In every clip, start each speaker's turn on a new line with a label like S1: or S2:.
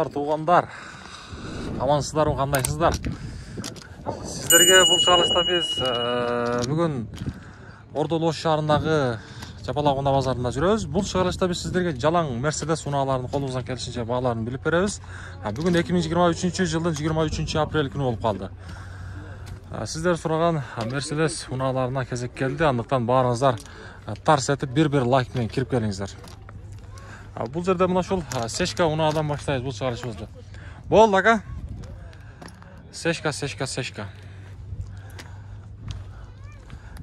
S1: Туғандар, амансыздар ма, қандайсыздар? Сіздерге бұл чыгарылышта біз бүгін Ордолош шаарындағы Жапалақ базарында жүрөбүз. Бұл чыгарылышта біз сіздерге жалаң Мерседес унааларын колубуздан келишинче бааларын билип беребиз. Бүгін 2023 жылдын 23 апрель күнү болуп калды. Сіздер сураган Мерседес унааларына кезек келди. Андыктан баарыңыздар тарс этип бир лайк менен кирип келиңиздер. Бұл жерде мына ушул Сешка унаадан баштайбыз бұл чыгарылышыбызды. Болду ака. Сешка.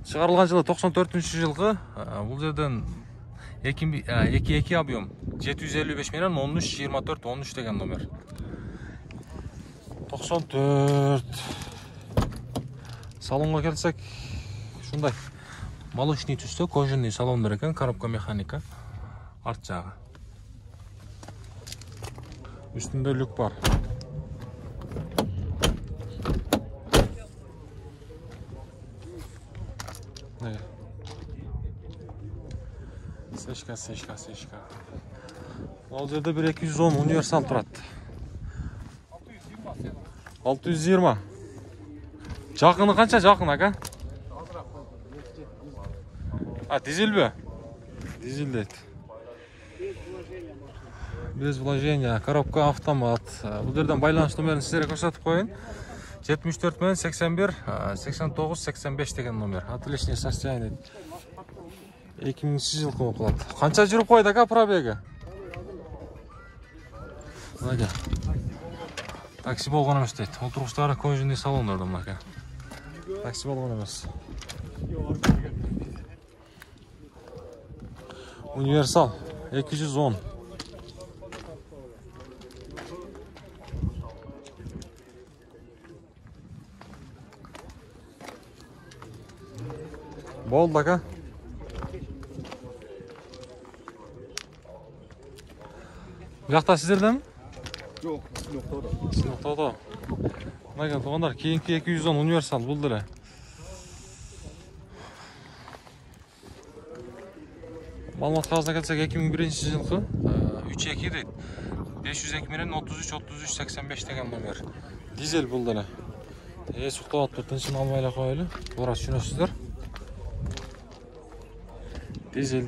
S1: Чыгарылган жылы 94-жылғы. Бұл жерден 2 объем 755 менен 13-24-13 деген номер. 94. Салонға келсек, шундай молочный түстө кожаный салон бар экен, коробка механика. Арт жагы. Üstünde люк бар. Сешка. Ол жерде 210 универсал турат. 620. Жақыны қанша жақын ака? Дизель бе? Дизель дейді. Без вложения, коробка автомат. Бұл жерден байланыш номерін сіздерге көрсетіп қойын. 74 мен 81 89 85 деген номер. Отличное состояние. 2000 жылқы оқылады. Қанша жүріп қойды ака пробеги? Такси болған емес дейді. Отырғыштары кожаный салондарда мына. Такси болған емес. Универсал 210. Болду ака. Жақта сіздерден?
S2: Жоқ, Сыноқтауда.
S1: Сыноқтауда. Мына туғандар, кейінгі 210 универсал болды әлі. Малымат қағазына келсек 2001 жылғы 3-2 дейді. 502 менен 33-85 деген номер. Дизель болды әлі. Суқтауат бір тыншын алмайлы қойылы. Орас жүнесіздер. Дизель.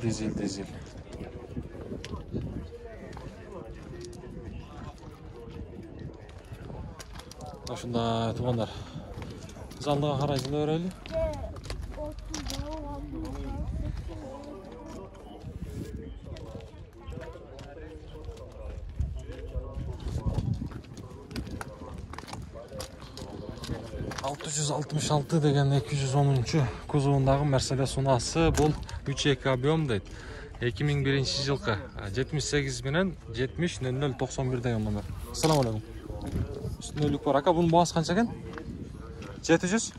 S1: Ошында туғандар. Залдыға қарай жылы өрелі. «666» деген 210-чы кузовундағы Мерседес унасы бұл 3-2 объем дейді. 2001 жылғы 78 менен 70-00-91 деген номер. Ассаламу алейкум. Үстінде люк бар. Ака, бұның бағасы қанша екен? 700?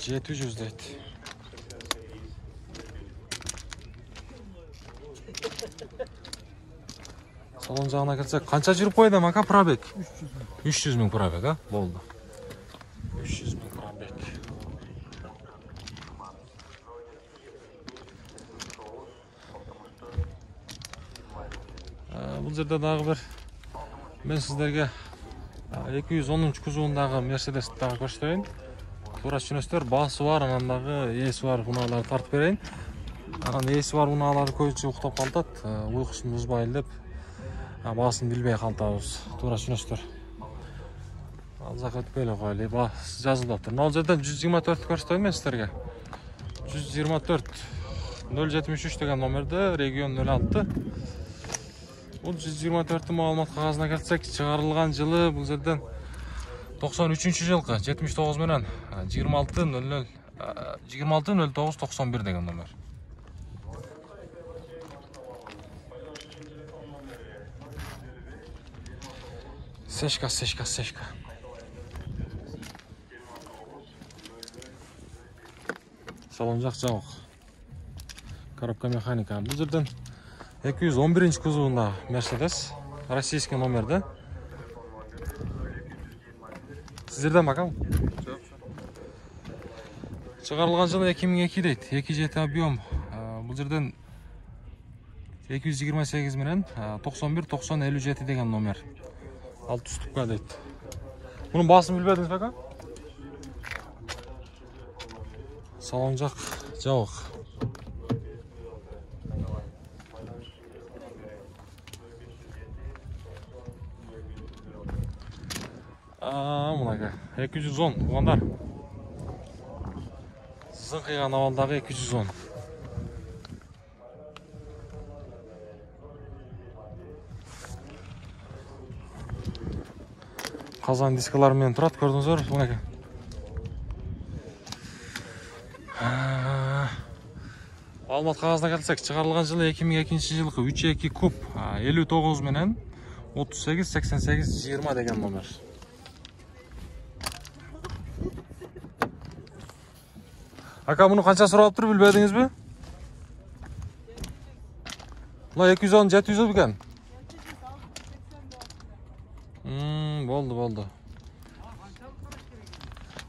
S1: 700 дейді. Салон жағына келсек, қанша жүріп қойды ака пробег? 300 мың пробег, а? Болды. 300 мың пробег. Бұл жерде дағы бір мен сіздерге 210 кузовундағы Мерседестағы көрсөтөйүн. Тура түшүнөсүздөр, баасы бар, анандағы ээси бар унааларды тартып берейин. Анан ээси бар унааларды көбүнчө уктап калтат, уйкусун бузбайлы деп баасын билбей калтабыз. Тура түшүнөсүздөр. Алзак өтпөй эле коелу, баасы жазылып атыр. Ал жерден 124 көрсөтөйүн мен сіздерге. 124 073 деген номерде, регион 06. Бұл 124 маалымат қағазына келсек, чыгарылган жылы бұл жерден 93 жылғы 79 менен 26-09-91 деген номер. Seshka. Salon жақ жабық. Коробка механика. Бұл жерден 211 кузовында Mercedes. Российский номерді. Сіздерден бақам? Шығарылған жылы 2002 дейді. 2.7 объем. Бұл жерден 228 менен 91-90-57 деген номер. 6 ступка дейді. Бұның басын білбедіңіз бе ака? Салон жақ жабық. Мұнаға 210 туғандар. Зыңқиған авалдағы 210. Қазан дискаларымен тұрады, көрдіңіздер, мұнаға. Алмат қағазына келсек, шығарылған жылы 2002 жылғы 3.2 куб 59 менен 38-88-20 деген номер. Ака, мұны қанша сұрап тұр, білбедіңіз бе? Мұна 210-700 бекен? Болды.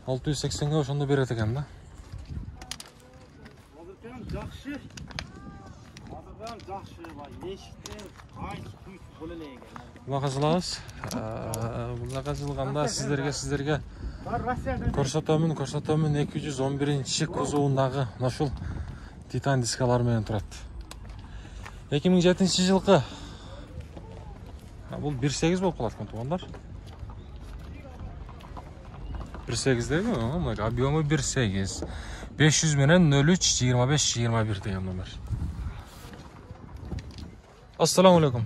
S1: 680-ге ошонда берет екен, да?
S3: Жақсы. Азырдан жақсы бар. Ешіктен қайт күйт болелеген.
S1: Бұлақа жылағыз. Бұлақа жылғанда сіздерге көрсетемін 211 кузовындағы нашыл титан дискаларымен тұрады. 2007 жылғы бұл 1.8 болып қалады туғандар. 1.8 дейді, объемы 1.8. 500 менен 03-25-21 деген номер. Ассаламу алейкум.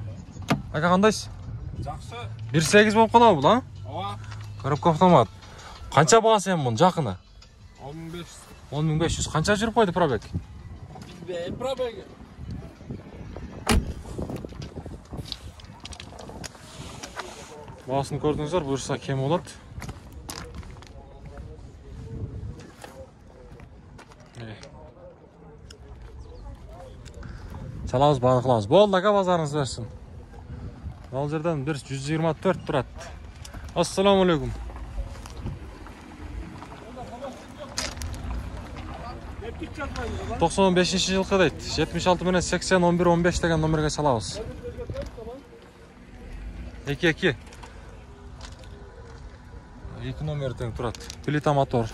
S1: Ака, қандайсыз?
S3: Жақсы.
S1: 1.8 болып қалады бұл, а?
S3: Ова.
S1: Коробка автомат. Қанша бағасы ең мұның жақыны?
S3: 10.500.
S1: 10.500. Қанша жүріп қойды пробег?
S3: Пробег.
S1: Бағасын көрдіңіздер, бұйырса кем болады. Çalağız, bağlıqlamız. Bol daqa bazarınız versin. Al жерден 124 тұрады. Ассаламу алейкум. 95 жылқы дейді. 76 менен 80 11 15 деген номерге салабыз. 2-2. 2 номер тең тұрады. Плита мотор.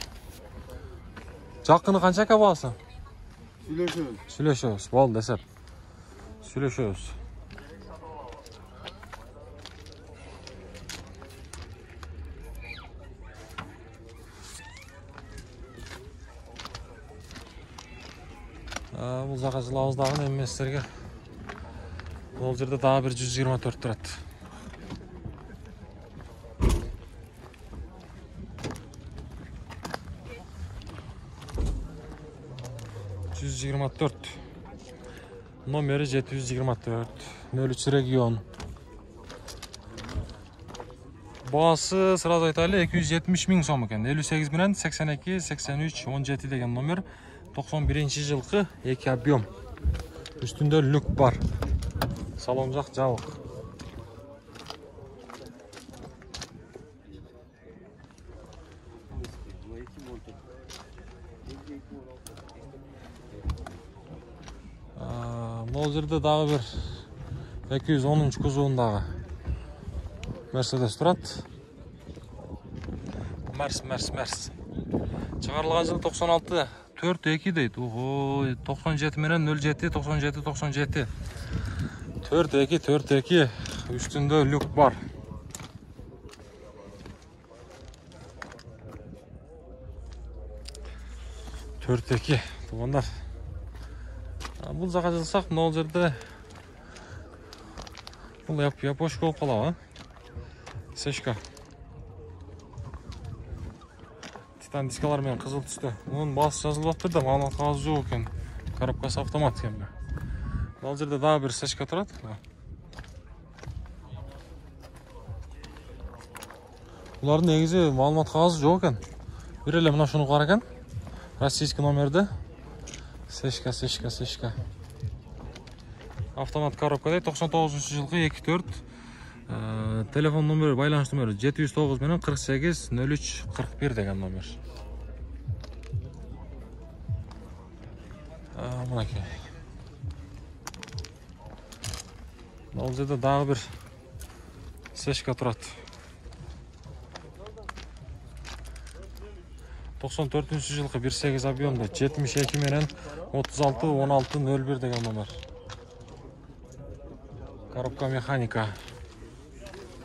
S1: Жақыны қанша ка бағасы? Сүйлешөз. Болды десеп. Сүйлешөз. Бұл жаққа жылауыздағын еместерге. Ол жерде дағы 124 тұрады. Номері 724. 03 регион. Бағасы сразу айтайлы 270 мың сом екен. 58 менен 82, 83, 17 деген номер. 91 жылқы 2 объем. Үстінде люк бар. Салон жақ жабық. Бұл жерде дағы бір 210 кузовындағы Mercedes тұрады. Мерс. Шығарылған жыл 96, 4-2 дейді. 97 менен 07, 97. 4-2. Үстінде люк бар. 4-2. Туғандар. Бұл жаққа жылсақ, бұл жерде бұл япошка болып қалау, Сешка. Титан дискалармен қызыл түсті. Оның басы жазылып тұрды, маған қағазы жоқ екен. Коробкасы автомат екен. Бұл жерде дағы бір Сешка тұрады. Булардын негизи маалымат кагазы жок экен. Бир эле мына шуну бар экен. Российский номерди. Сешка. Автомат коробкада 99-жылкы 2-4. Телефон номери, байланыш номери 709 менен 48 03 41 деген номер. Мынакей. Ал жерде дагы бир сешка турат. 94-жылкы 1.8 объемда 72 менен 36 16 01 деген номер. Коробка механика.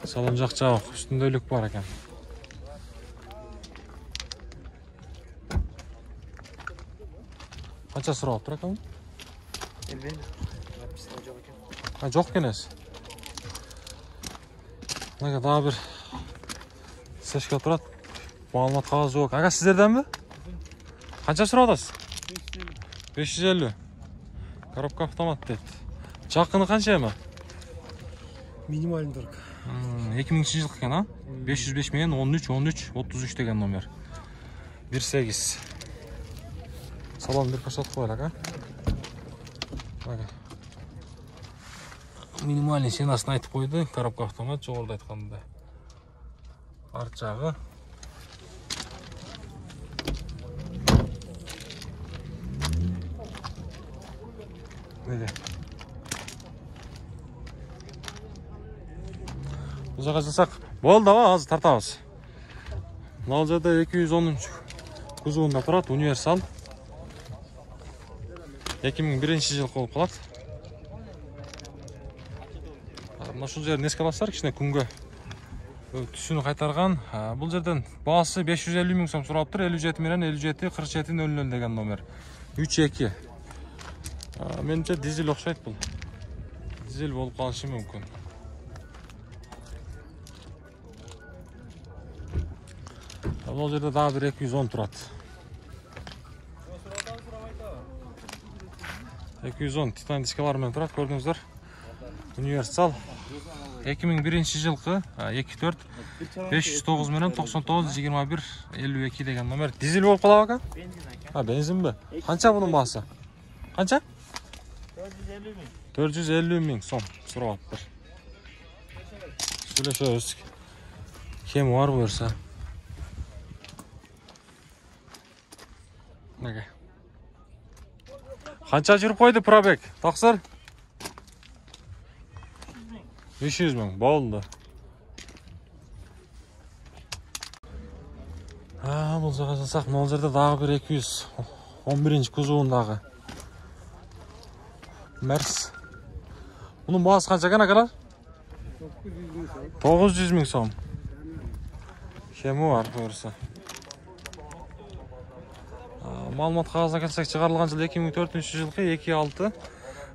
S1: Салон жак жабык, үстүндө люк бар экен. Канча сурап тур экен?
S2: Билбейм. Написано жок экен.
S1: Жок экенес. Мына дагы бир сешка турат. Маалымат кагазы жок. Ага, сиздерденби? Канча сурап атасыз? 550. Коробка автомат дейт. Жакыны канча эми?
S2: Минимальный торг.
S1: 2000 жылкы экен, а? 505 менен 13 33 деген номер. 1.8. Салон бир кошот коелак, а? Минимальный ценасын айтып койду. Коробка автомат жогоруда айтканда. Арт жагы. Бул жака жасак. Болду, азыр тартабыз. Мына жерде 210 кузовунда турат, универсал. 2001 жылкы болуп калат. Мына ушул жерден эске аласыздар, кичине күнгө түсүнү кайтарган. Бул жерден баасы 550 миң сом сураптыр. 57 менен 57 47 00 деген номер. 3.2. Менимче дизель окшойт бул. Дизель болуп калышы мүмкүн. Бул жерде дагы бир 210 турат. 210 титан дискалар менен турат, көрдүңүздөр. Универсал 2001 жылкы 2-4 509 менен 99 21 52 деген номер. Дизель болуп калабы ака? Бензинби? Канча бунун баасы? Канча? 450 миң сом сурап атыптыр. Сүйлөшөбүз. Кем бар буюрса. Неге? Канча жүрүп койду пробег? Таксыр? 500 миң, болду. Бул жака жасак, мына жерде дагы бир 211 кузовундагы Мерс. Bunun baası kança ekan akalar? 900 ming so'm. Kemi var to'g'risi. Ma'lumot qog'oziga kelsak, chiqarilgan yil 2004-yilgi 26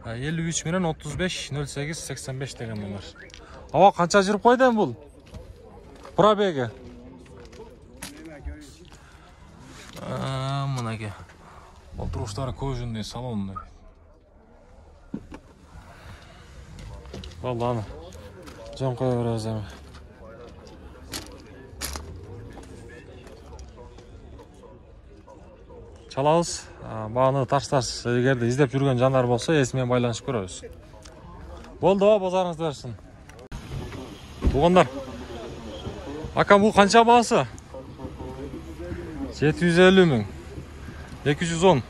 S1: 53 менен 35 08 85 degan nomer. Ава qancha жүрүп qo'ydi bu? Probegi. Мынаке. Отыруштары кожаный салонный. Ладно. Жон қоя береміз эми. Чалабыз. Баганы таштарсыз. Эгерде издеп жүргөн жандар болсо, эсимен байланышып көрөбүз. Болду, базарыңыз берсин. Туугандар. Ака бул канча баасы? 750 миң. 210.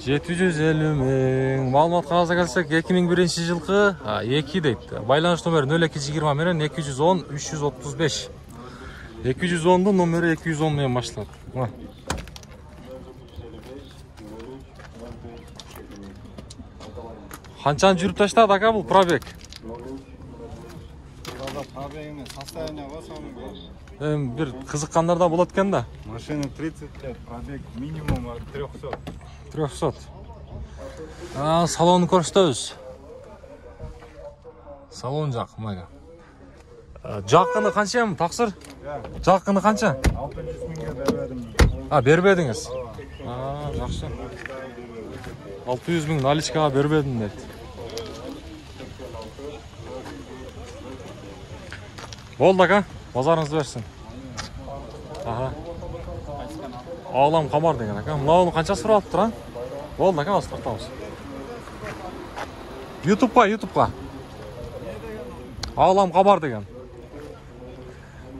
S1: 750 миң. Маалымат кагазга келсек, 2001-жылкы 2 дейт. Байланыш номери 0220 менен 210 335. 210'дун номери 210 менен башталат. Канчаны жүрүп таштады ака бул пробег?
S2: Пробегине состояние басамын.
S1: Бир кызыккандарда болот экен да.
S2: Машина 30 лет, пробег минимум 300.
S1: 300. Салонун көрсөтөбүз. Салон жак, мага. Жакыны канча эми, таксыр? Жакыны канча?
S2: 600 миңге бербедим.
S1: Бербедиңиз? Жакшы. 600 миң наличкага бербедим дейт. Болды aka, базарыңызды берсін. Аха. Ağlam kamar деген aka. Мынауны қанша сұрап тұр, а? Болды aka, осы тоқтамыз. YouTube'ға. Ağlam kamar деген.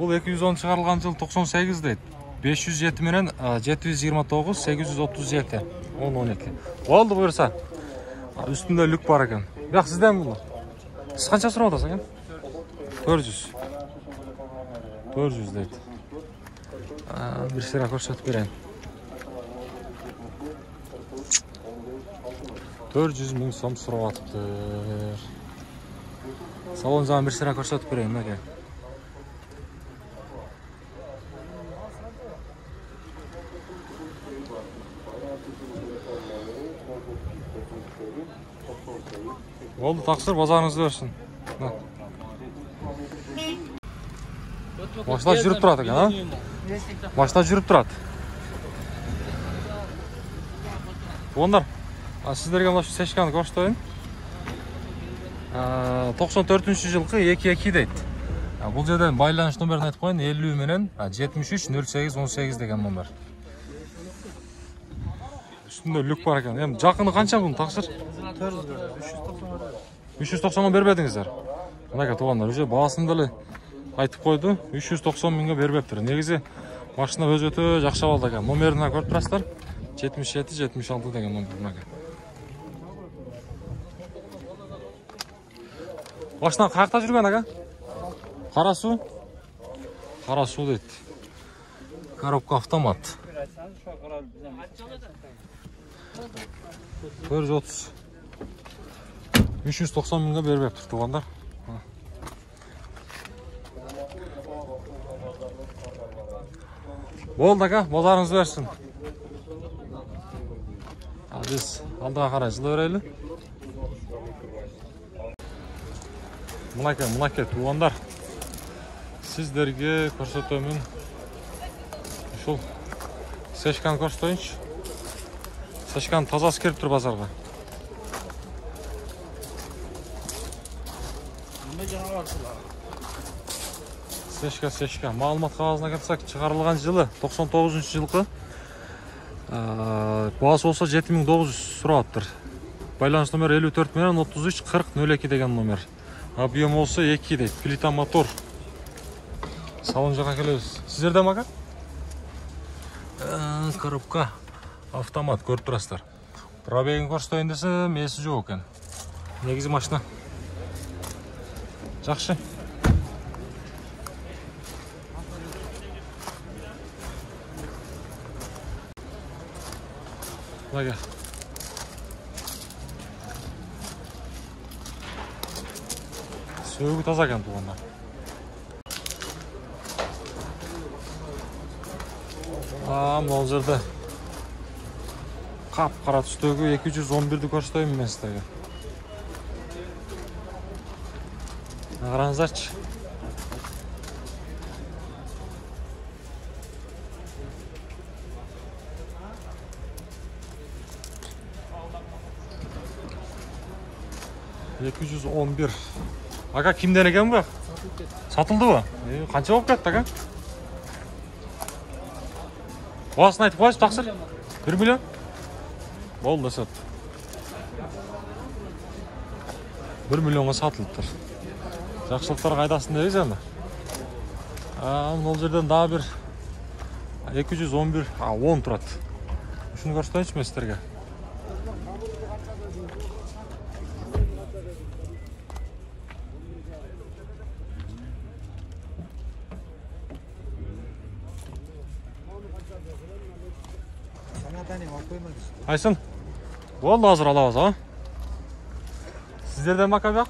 S1: Бұл 210 шығарылған жыл 98 дейді. 507 менен 729 837 10-12. Болды бұйырса. Үстінде люк бар екен. Бірақ сізден бұл. Сіз қанша сұрап отырсыз екен? 400 дейді. Bir sıra koşat берейін. 400 мың сом сұрап атыптыр. Салон жағын bir sıra koşat берейін, мәке. Oldu, taqsir, bozarыңызды берсін. Машина жүріп тұрады екен, а? Машина жүріп тұрады. Ондар, сіздерге мына сешканы көрсетейін. 94-ші жылқы 2-2 дейді. Бұл жерден байланыш номерін айтып қойын, 50 менен 73-08-18 деген номер. Үстінде люк бар екен. Жақыны қанша бұның тақсыр? 390 бербедіңіздер. Мұнайға туғандар, уже басындылы айтып қойды, 390 мыңға бербептір. Негізі машина өз өте жақша болды екен. Номеріне көріп тұрасыздар, 77-76 деген номер. Машина қаяқта жүрген аға? Қарасу? Қарасу дейді. Коробка автомат. 430. 390 мыңға бербептір туғандар. Болды аға, бозарыңызды берсін. Біз алдыға қарай жылы өрелі. Мұнайке туғандар. Сіздерге көрсетемін. Шул сешканы көрсетейінші. Сешканы тазасы келіп тұр базарға. Сешка. Малымат қағазына кетсек, шығарылған жылы 99 жылқы. Бағасы болса 7900 сұраттыр. Байланыс номер 54 менен 33-40-02 деген номер. Объем болса 2 дейді. Плита мотор. Салон жаққа келеміз. Сіздерде маға? Коробка. Автомат көріп тұрасыздар. Пробегін көрсетейін десем, есі жоқ екен. Негізі машина жақсы. Лага. Сөйгі таза екен туғанда. Бұл жерде қап-қара түстегі 211-ді көрсетейін мен сіздерге. Қараңыздаршы. $211. Аға, кімден екен бұл? Сатылды ба? Қанша болып кетті, аға? Бағасын айтып қойсыз, тақсыр? 1 миллион? Болды, сәт. 1 миллионға сатылыптыр. Жақшылықтар қайдасын дейіз әмі? Ол жерден daha бір 211, 10 тұрады. Үшіні көрсетейінші мен сіздерге. Aysun, болды hazır alabыз, ha? Sizlerden baka bak.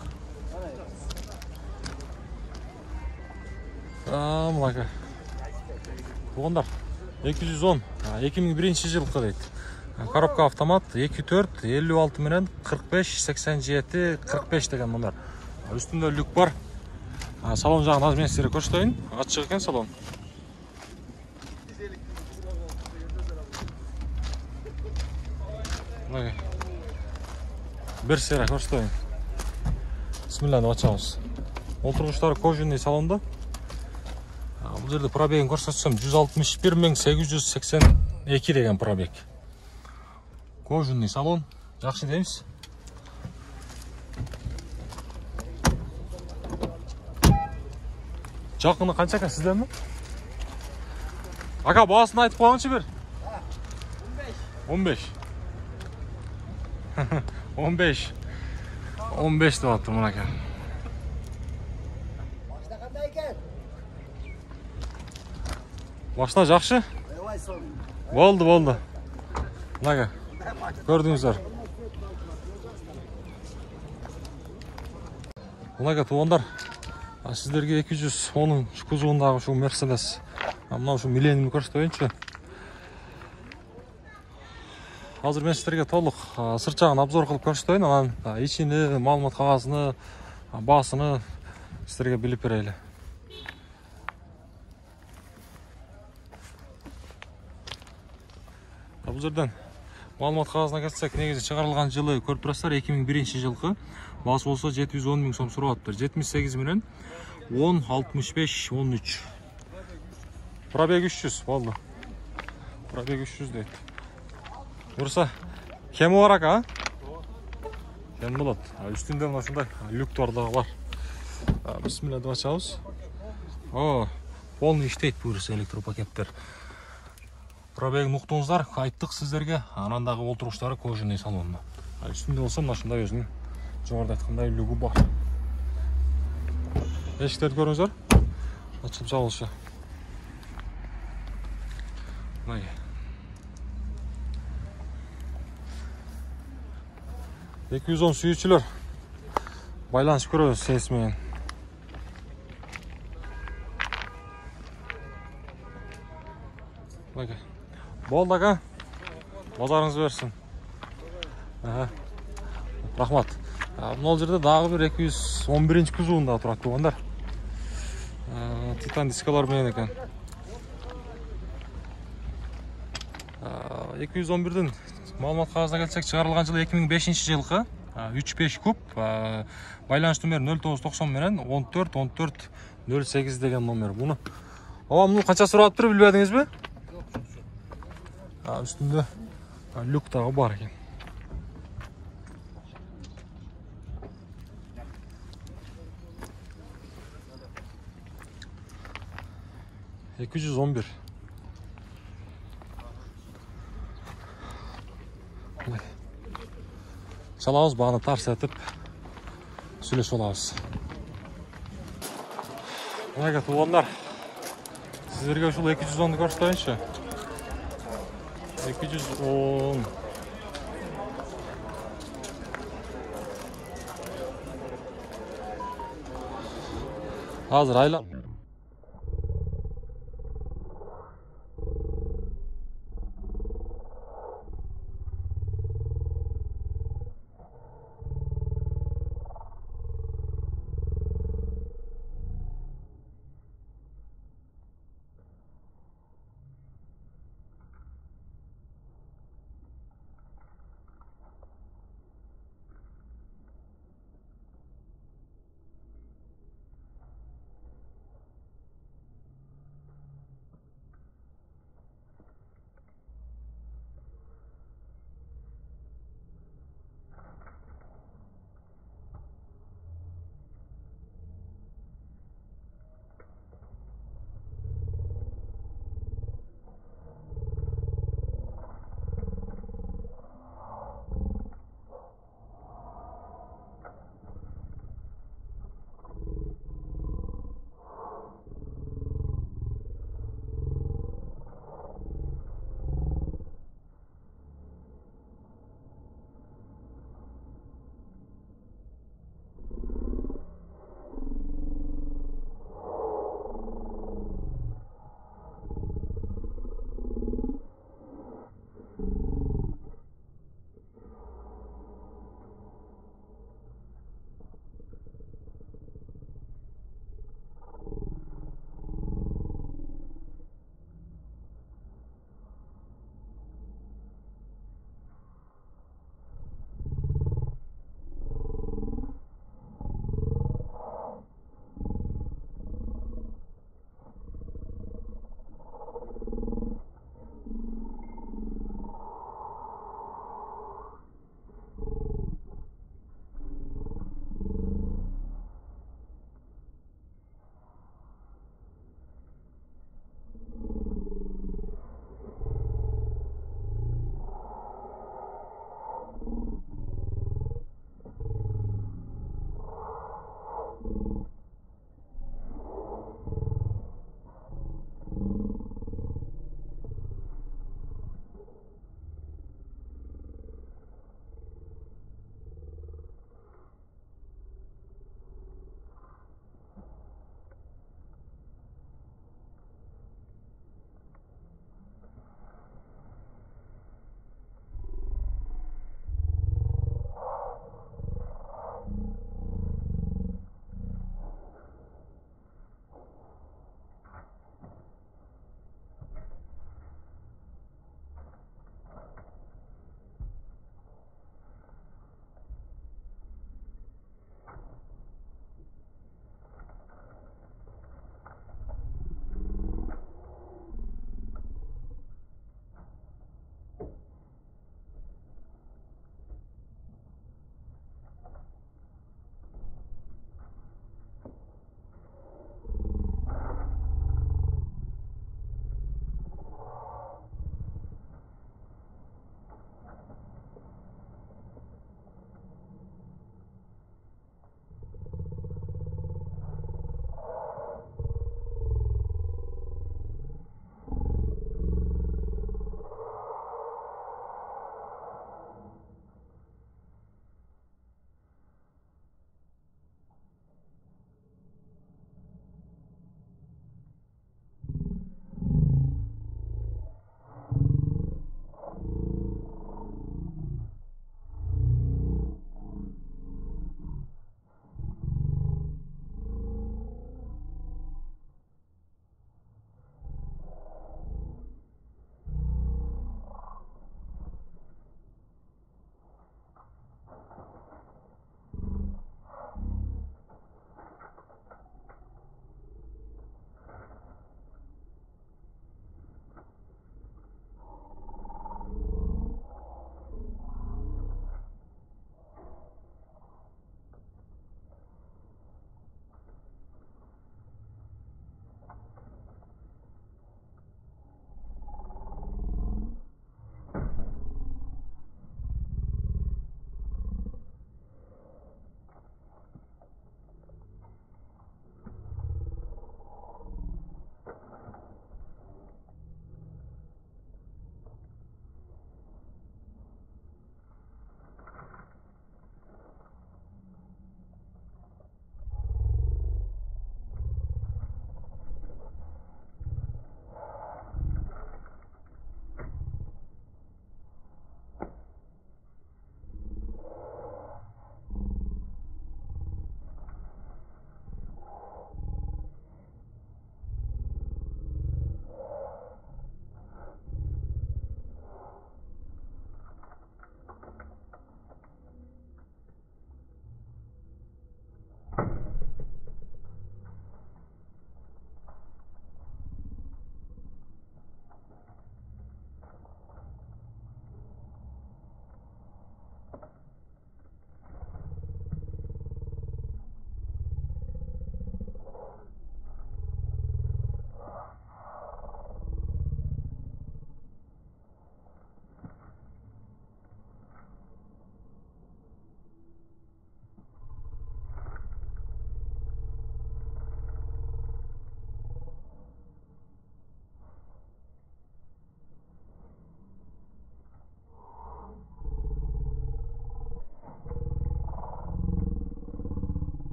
S1: Мұнайка. Бұғындар. 210. 2001 жылқы дейді. Коробка автомат 24, 56 менен 45, 87, 45 деген номер. Үстінде люк бар. Салон жағын аз мен сіздерге көрсетейін. Açık екен салон. Bir sıra көрсетейін. Bismillah, açamыз. Отырғыштары кожаный салонда. Бұл жерде пробегін көрсетсем 161.882 деген пробег. Кожаный салон. Жақсы дейміз. Жақыны қанша екен сізде ме? Ака, бағасын айтып қойыңызшы бір. 15. 15. 15 деп атыр мұна екен.
S4: Машина қандай екен?
S1: Машина жақсы? Болды. Мұна көрдіңіздер. Мұна туғандар. Сіздерге 210 кузовындағы шу Мерседес. Мынау шу Millennium көрсетейінші. Қазір мен сіздерге толық сырт жағын обзор қылып көрсетейін. Анан ішіні, малымат қағазыны, басыны сіздерге біліп берейлі. Бұл жерден малымат қағазына келсек, негізі шығарылған жылы көріп тұрасыздар 2001 жылғы. Басы болса 710.000 сом сұрап 78 менен 10.65.13. Пробег 300 болды. Пробег 300 дейді. Бұрса, кемі бар ака? Кем болады. Үстінде мұнашындай люктордағы бар. Бісмилля деп ашамыз. Полный іштейді бұрса электропакеттер. Пробег нұқтыңыздар, айттық сіздерге. Анандағы олтырғыштары кожаный салонына. Үстінде болса мұнашындай өзінің жоғарда айтқандай люгі бар. Ешіктерді көріңіздер. Açılıp жабылышы. 210 sürücüler байланыс көрөбүз сенс менен. Болды ака. Базарыңыз берсін. Рахмат. Мына жерде дагы бир 211 кузовунда турат тугандар. Титан дискалар менен экен. 211дин маалымат кагазына келсек, чыгарылган жылы 2005 жылкы 3.5 куб, байланыш номер 0990 менен 14-14-08 деген номер. Буну муну канча сураттыр билбедиңизби? Үстүндө люк дагы бар экен. $211. Çalağız bağını tars etip süleş olağız. Buna gel tuğanlar. Sizlerge şunu 210'u göstereyinçi. 210. Hazır ayla.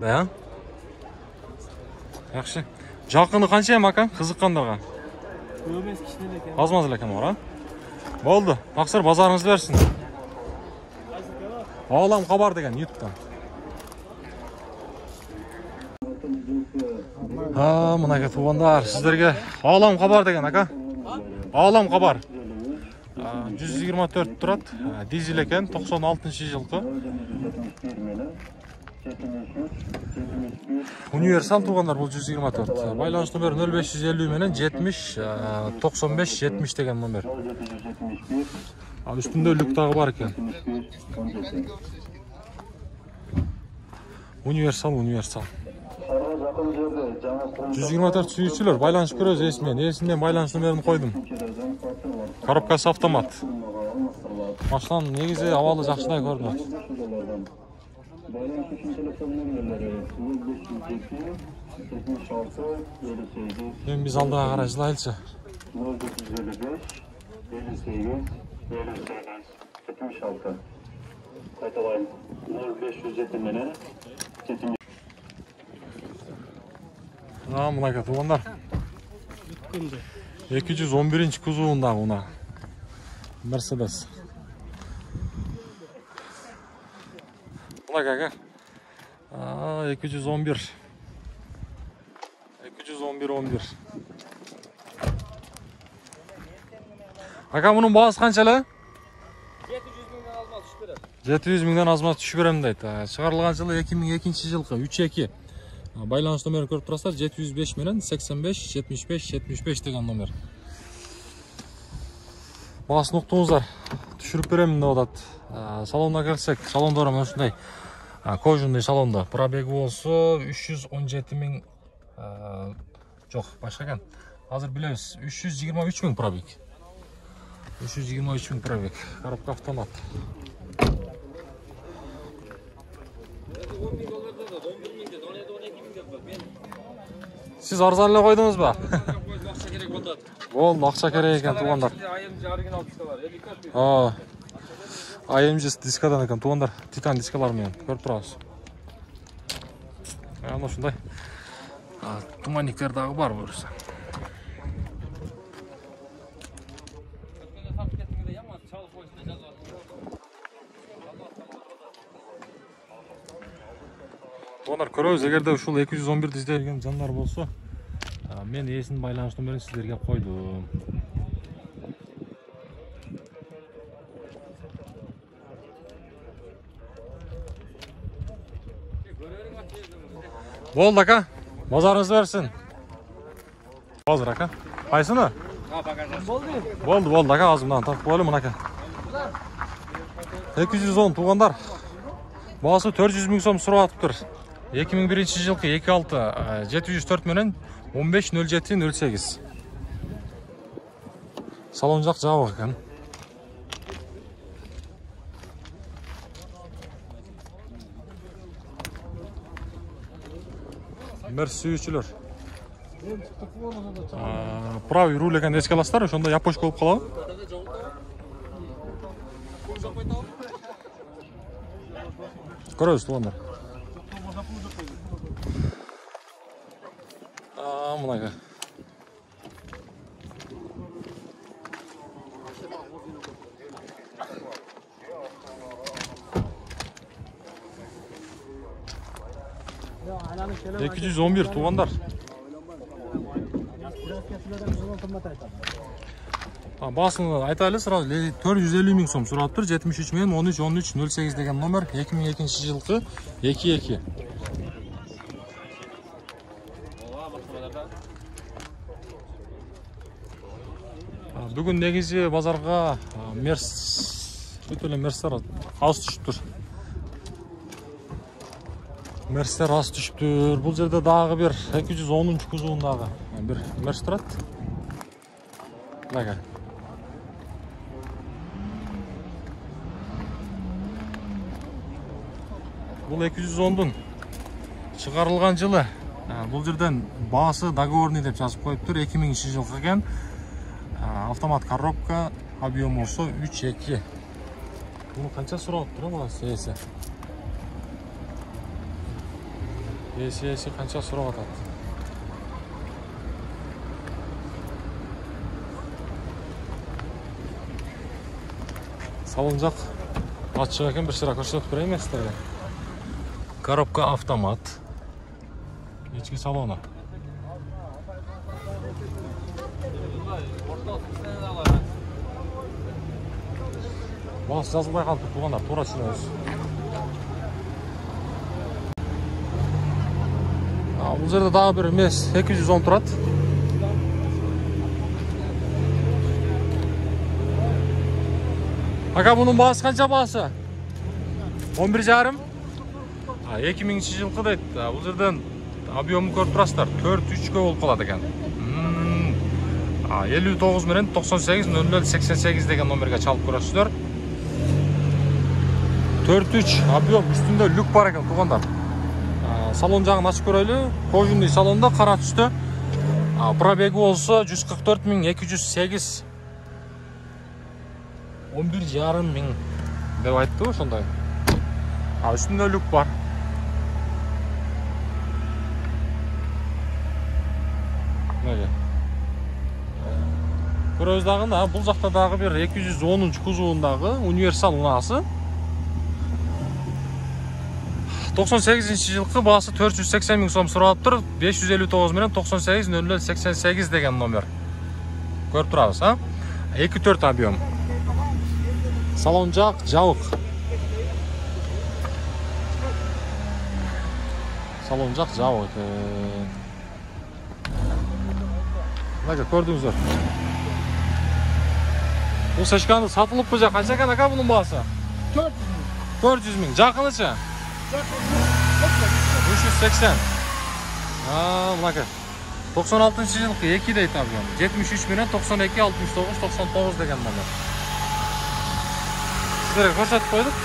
S1: Да? Yaxshi. Жақыны қанша ем ака? Қызыққандарға?
S3: Көбес кішкене екен.
S1: Аз-маз екен бар, а? Болды. Тақсыр базарыңызды берсін. Алам хабар деген YouTube'дан. Мына туғандар, сіздерге алам хабар деген ака. Алам хабар. 124 тұрады. Дизель екен, 96 жылғы. Универсал туғандар бұл 124. Байланыс номер 0550 менен 70 95 70 деген номер. Үстінде люк тағы бар екен. Универсал. 124 сүйіншілер, байланыс көрөз есімен. Есіммен байланыс номерін қойдым. Коробкасы автомат. Машинаның негізі авалы жақшынай көрінеді. Мен біз алдаға қарай жылайлшы. 0557 Мына туғандар. 211 кузуындағы ұна. Мерседес. Мына кәке. 211. Ака, мұның бағасы қаншалы? 700 мыңнан азмат түшіп берем дейді. Шығарылған жылы 2002 жылғы 3-2. Байланыс номері көріп тұрасыздар, 705 менен 85-75-75 деген номер. Бағасын ұқтыңыздар, түшіріп беремін деп отады. Салонға келсек, салонда орам осындай кожаный салонда. Пробегі болсы 317 мың, жоқ, башқа екен. Қазір білеміз, 323 мың пробег. 323 мың пробег. Коробка автомат. Siz arzanla koydunuz mu? Болды, ақша керек екен туғандар. IMG дискадан екен туғандар. Титан дискаларымен көріп тұрасыз. Ана шындай. Туманниктер дағы бар бөрісі. Туғандар көріңіз, егерде ушул 211 іздеген жандар болса, мен есін байланыс номерін сіздерге қойдым. Болды ака, базарыңызды берсін. Базар ака. Қайсыны? Болды ака, азымдан тартып қойылым ака. 210 туғандар. Бағасы 400 мың сом сұрап атып тұр. 2001 жылғы 26 704 менен 150708. Салон жақ жабық екен. Мерс сүйішілер. Правый руль екен еске аласыздар, ошонда япочка болып қалады. Көрөз туғандар. Мынага. Екі жүз 11 туғандар. Басын айтайлы сразу 450 мың сом сұрап тұр. 73 мен 13-13-08 деген номер. 2002 жылғы 22. Бүгін негізі базарға мерстер аз түшіп тұр. Мерстер аз түшіп тұр. Бұл жерде дағы бір 210 кузуындағы бір мерс тұрады. Ләге. Бұл 210-дың шығарылған жылы. Бұл жерден басы договорный деп жазып қойып тұр. 2000 жылғы екен. Автомат коробка, объем осы 3-2. Бұны қанша сұрап тұр бағасы есі? ээси канча сурап атат? Салон жак ачык экен, бир сыра көрсөтүп берейин силерге. Коробка автомат. Ички салону. Баасы жазылбай калды туугандар, туура түшүнөбүз. Бул жерде дагы бир эмес 210 турат. Ака, bunun baası kança baası? 11,5. 2000-жылкы дейт. Бул жерден объему көрүп турасыздар. 4-3 болуп калат экен. 59 менен 98 0088 деген номерге чалып көрөсүздөр. 4-3 объем, үстүндө люк бар экен туугандар. Салон жагын ачып көрөлү. Кожуный салонда, кара түстө. Пробеги болсо 144.208. 11,5 миң деп айтты ошондой. Үстүндө люк бар. Мына. Көрөбүз дагы, бул жакта дагы бир 210 кузовундагы универсал унаасы. 98-жылкы баасы 480 миң сом сурап тур. 559 менен 98 0088 деген номер. Көрүп турабыз, 2-4 объем. Салон жак жабык. Салон жак жабык. Мына көрдүңүздөр. Бул сешканы сатылыппы жа, канча экен ака бунун баасы? 400 миң. Жакынычы? 380. Мына 96-жылкы 2 дейт объем. 73 менен 92 69 99 деген номер. Сіздерге көрсетіп қойдық.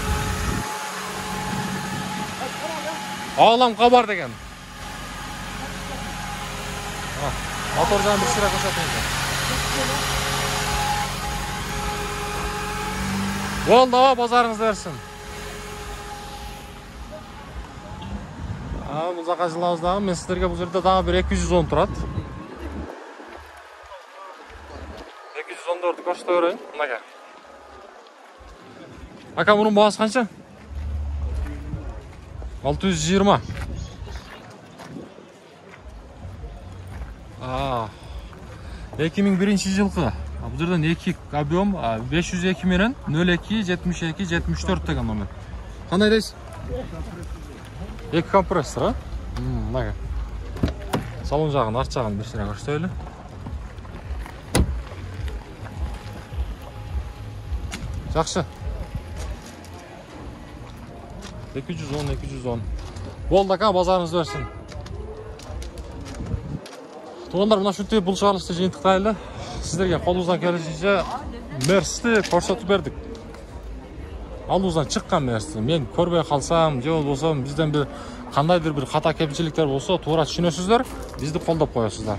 S1: Аламқа бар деген. Мотор жағын бір сыра көрсетіңіздер. Болды, базарыңызды берсін. Бұл жаққа жылауыздағы, мен сіздерге бұл жерде дағы бір 210 тұрады. 214 көрсете өрейін. Мұнаға. Ака, bunun bağısı kança? 620. 2001-жылкы. Бул жерден 2 объем 502 менен 02 72 74 деген номер. Кандай дейсиз? 2 компрессор, мына. Салон жагын, арт жагын бир сыра көрсөтөлү. Жакшы. 210. Болды ака, базарыңызды берсін. Туғандар, мына шүтте бұл шығарылышты жиынтықтайлы. Сіздерге қолымыздан келісінше Мерсті көрсетіп бердік. Алдымыздан шыққан Мерсті. Мен көрбей қалсам, же болсам, бізден бір қандайдыр бір қата кемшіліктер болса, тура түсінесіздер, бізді қолдап қоясыздар.